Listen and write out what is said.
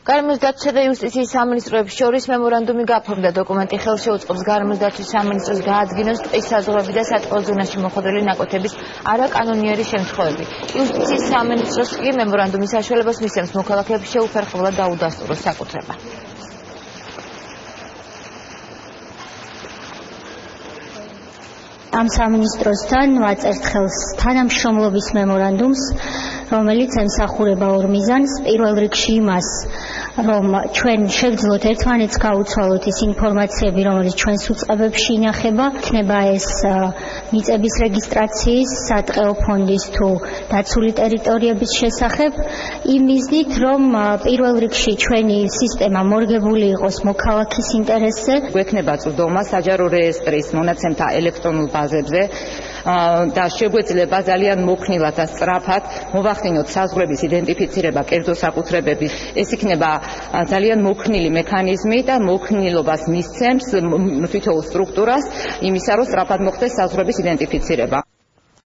გარემოს დაცვისა და იუსტიციის სამინისტროებს შორის მემორანდუმი გაფორმდა. დოკუმენტი ხელს შეუწყობს გარემოს დაცვის სამინისტროს გაადგინოს ტყის საზღვრები და სატყეო ზონაში მოხვედრილი ნაკვეთების არაკანონიერი შემთხვევები. იუსტიციის სამინისტროს კი მემორანდუმის საშუალებას მისცემს მოქალაქეებს შეუფერხებლად დაუდასტუროს საკუთრება. ამ სამინისტროსთან ვაწერთ ხელს თანამშრომლობის მემორანდუმს, რომელიც ემსახურება ორ მიზანს. პირველ რიგში იმას, რომ ჩვენ შევძლოთ ერთმანეთს გაუცვალოთ ის ინფორმაციები, რომელიც ჩვენს უწყებებში ინახება, იქნება ეს მიწების რეგისტრაციის, სატყეო ფონდის თუ დაცული ტერიტორიების შესახებ, იმ მიზნით, რომ პირველ რიგში ჩვენი სისტემა მორგებული იყოს მოქალაქის ინტერესზე. გვექნება წვდომა საჯარო რეესტრის მონაცემთა ელექტრონულ ბაზებზე და შეგვეძლება ძალიან მოქნილად და სწრაფად მოვახდინოთ საზღვრების იდენტიფიცირება, კერძო საკუთრებების. ეს იქნება ძალიან მოქნილი მექანიზმი და მოქნილობას მისცემს თითოეულ სტრუქტურას იმისა, რომ სწრაფად მოხდეს საზღვრების იდენტიფიცირება.